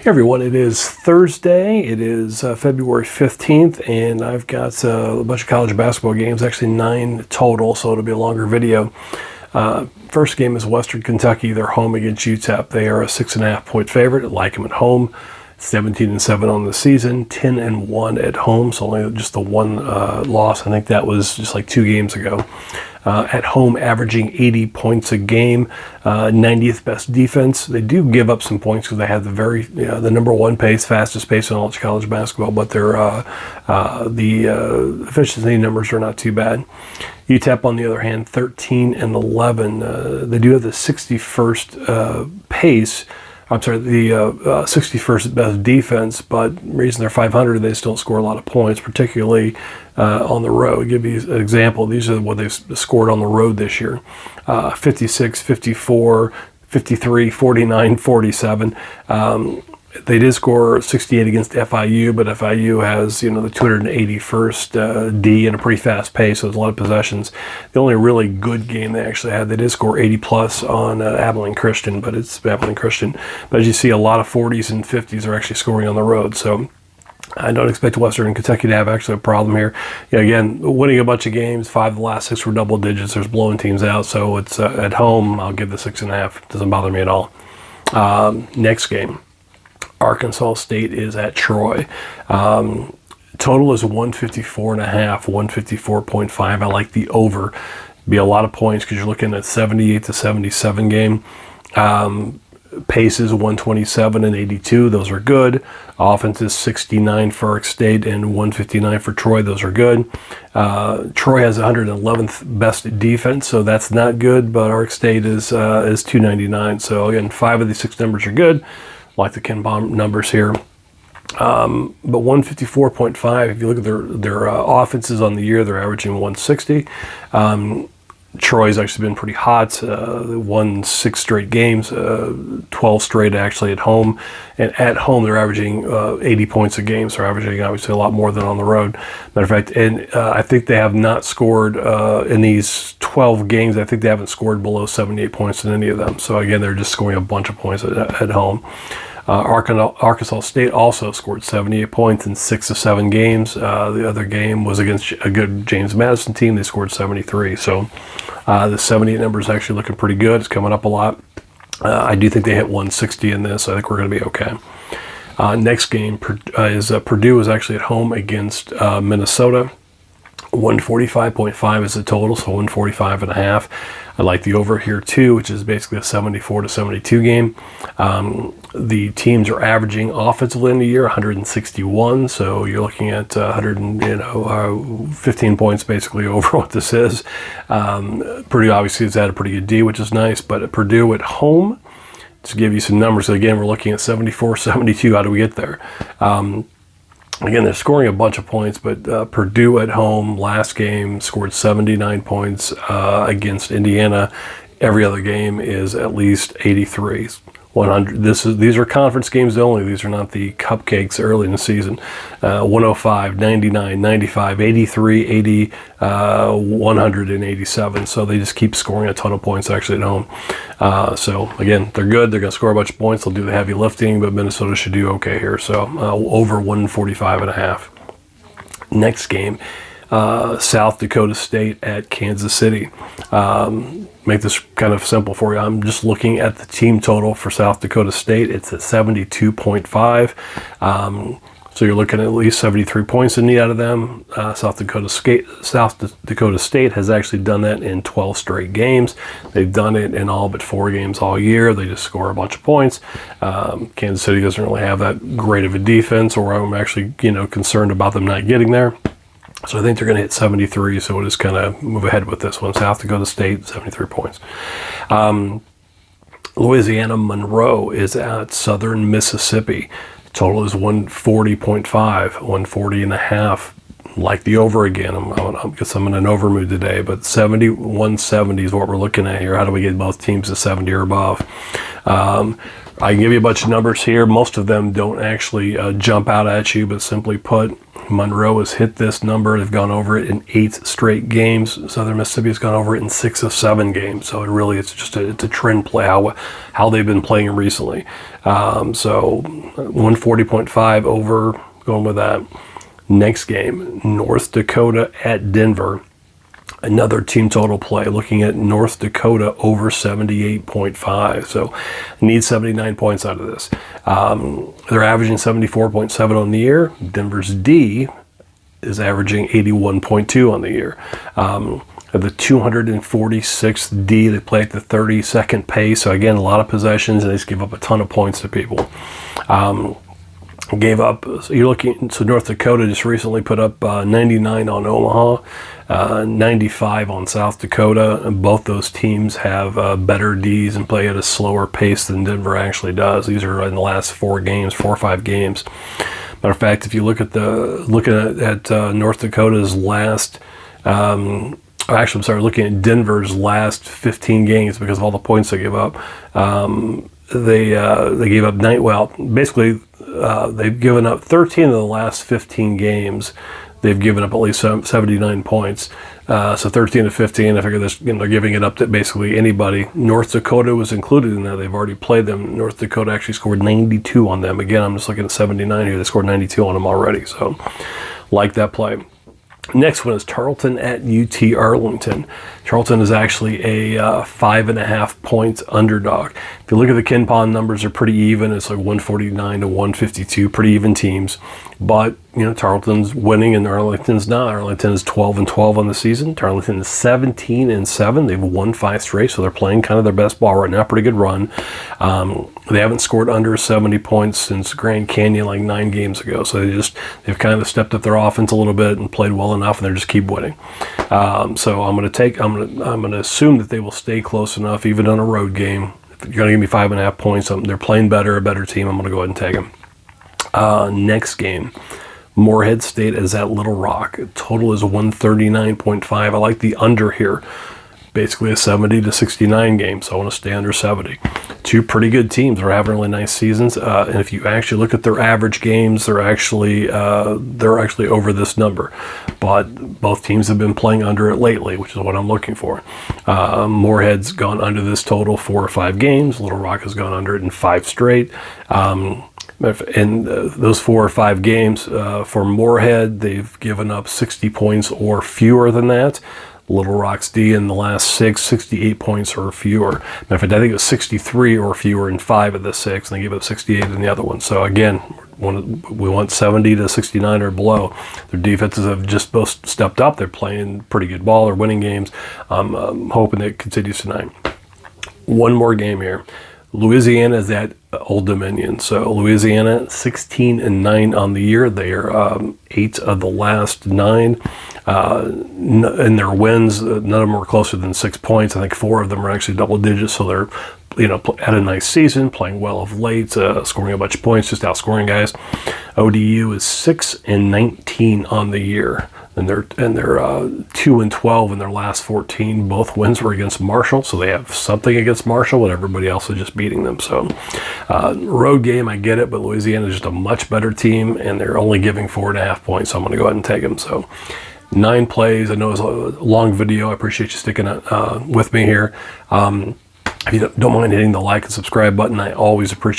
Hey everyone, it is Thursday. It is February 15th, and I've got a bunch of college basketball games, actually 9 total, so it'll be a longer video. First game is Western Kentucky. They're home against UTEP. They are a 6.5-point favorite. I like them at home. 17-7 on the season, 10-1 at home, so only just the one loss. I think that was just like 2 games ago. At home, averaging 80 points a game, 90th best defense. They do give up some points because they have the number 1 pace, fastest pace in all of college basketball, but the efficiency numbers are not too bad. UTEP, on the other hand, 13-11. They do have the 61st pace. I'm sorry, the 61st best defense, but the reason they're 500, they still score a lot of points, particularly on the road. I'll give you an example. These are what they've scored on the road this year. 56, 54, 53, 49, 47. They did score 68 against FIU, but FIU has, the 281st D and a pretty fast pace, so there's a lot of possessions. The only really good game they actually had, they did score 80 plus on Abilene Christian, but it's Abilene Christian. But as you see, a lot of 40s and 50s are actually scoring on the road, so I don't expect Western Kentucky to have actually a problem here. Again, winning a bunch of games, 5 of the last 6 were double digits. There's blowing teams out, so it's at home. I'll give the 6.5. It doesn't bother me at all. Next game. Arkansas State is at Troy. Total is 154.5, 154.5. I like the over. Be a lot of points because you're looking at 78-77 game. Paces 127 and 82. Those are good. Offense is 69 for Ark State and 159 for Troy. Those are good. Troy has 111th best defense, so that's not good. But Ark State is 299. So again, 5 of these 6 numbers are good. Like the Ken Baum numbers here. But 154.5, if you look at their offenses on the year, they're averaging 160. Troy's actually been pretty hot. They won 6 straight games, 12 straight actually at home. And at home, they're averaging 80 points a game, so they're averaging obviously a lot more than on the road. Matter of fact, and I think they have not scored in these 12 games. I think they haven't scored below 78 points in any of them. So again, they're just scoring a bunch of points at home. Arkansas State also scored 78 points in 6 of 7 games. The other game was against a good James Madison team. They scored 73. So the 78 number is actually looking pretty good. It's coming up a lot. I do think they hit 160 in this. I think we're going to be okay. Next game is Purdue is actually at home against Minnesota. 145.5 is the total, so 145.5. I like the over here too, which is basically a 74-72 game. The teams are averaging offensively in the year 161, so you're looking at 15 points basically over what this is. Purdue obviously has had a pretty good D, which is nice, but at Purdue at home, to give you some numbers, so again, we're looking at 74-72. How do we get there? Again, they're scoring a bunch of points, but Purdue at home last game scored 79 points against Indiana. Every other game is at least 83. 100. These are conference games only. These are not the cupcakes early in the season. 105, 99, 95, 83, 80, 187. So they just keep scoring a ton of points actually at home. So again, they're good. They're going to score a bunch of points. They'll do the heavy lifting, but Minnesota should do okay here. So over 145.5. Next game. South Dakota State at Kansas City. Make this kind of simple for you. I'm just looking at the team total for South Dakota State. It's at 72.5. So you're looking at least 73 points in need out of them. South Dakota State has actually done that in 12 straight games. They've done it in all but 4 games all year. They just score a bunch of points. Kansas City doesn't really have that great of a defense, or I'm actually concerned about them not getting there. So I think they're going to hit 73, so we'll just kind of move ahead with this one. South Dakota State, 73 points. Louisiana Monroe is at Southern Mississippi. Total is 140.5, 140.5. Like the over again. I guess I'm in an over mood today, but 170 is what we're looking at here. How do we get both teams to 70 or above? I can give you a bunch of numbers here. Most of them don't actually jump out at you, but simply put, Monroe has hit this number. They've gone over it in 8 straight games. Southern Mississippi has gone over it in 6 of 7 games. So it's just it's a trend play how they've been playing recently. So 140.5 over, going with that. Next game, North Dakota at Denver. Another team total play, looking at North Dakota over 78.5. So need 79 points out of this. They're averaging 74.7 on the year. Denver's D is averaging 81.2 on the year. At the 246th D, they play at the 32nd pace. So again, a lot of possessions, and they just give up a ton of points to people. Gave up, so you're looking, so North Dakota just recently put up 99 on Omaha, 95 on South Dakota, and both those teams have better Ds and play at a slower pace than Denver actually does. These are in the last 4 or 5 games. Matter of fact, if you look at North Dakota's last, actually, I'm sorry, looking at Denver's last 15 games because of all the points they give up. They gave up basically they've given up 13 of the last 15 games. They've given up at least 79 points. So 13 to 15, I figure this, they're giving it up to basically anybody. North Dakota was included in that. They've already played them. North Dakota actually scored 92 on them. Again, I'm just looking at 79 here. They scored 92 on them already. So like that play. Next one is Tarleton at UT Arlington. Tarleton is actually a 5.5 points underdog. If you look at the Ken Pond numbers, they're pretty even. It's like 149 to 152, pretty even teams. But Tarleton's winning and Arlington's not. Arlington is 12-12 on the season. Tarleton is 17-7. They've won 5 straight, so they're playing kind of their best ball right now. Pretty good run. They haven't scored under 70 points since Grand Canyon like 9 games ago. So they've kind of stepped up their offense a little bit and played well enough, and they just keep winning. So I'm going to assume that they will stay close enough, even on a road game. If you're going to give me 5.5 points, they're playing better, a better team. I'm going to go ahead and take them. Next game, Morehead State is at Little Rock. Total is 139.5. I like the under here. Basically a 70 to 69 game, so I want to stay under 70. 2 pretty good teams. They're having really nice seasons, and if you actually look at their average games, they're actually over this number. But both teams have been playing under it lately, which is what I'm looking for. Morehead's gone under this total 4 or 5 games. Little Rock has gone under it in 5 straight. In those 4 or 5 games for Morehead, they've given up 60 points or fewer than that. Little Rock's D in the last 6, 68 points or fewer. Matter of fact, I think it was 63 or fewer in 5 of the 6, and they gave up 68 in the other one. So again, we want 70 to 69 or below. Their defenses have just both stepped up. They're playing pretty good ball. They're winning games. I'm hoping it continues tonight. One more game here. Louisiana is at Old Dominion. So Louisiana 16-9 on the year. They are 8 of the last 9. In their wins, none of them were closer than 6 points. I think 4 of them are actually double digits. So they're had a nice season, playing well of late, scoring a bunch of points, just outscoring guys. ODU is 6-19 on the year. And they're 2-12 in their last 14. Both wins were against Marshall, so they have something against Marshall, but everybody else is just beating them. So road game, I get it, but Louisiana is just a much better team, and they're only giving 4.5 points, so I'm going to go ahead and take them. So 9 plays. I know it's a long video. I appreciate you sticking with me here. If you don't mind hitting the like and subscribe button, I always appreciate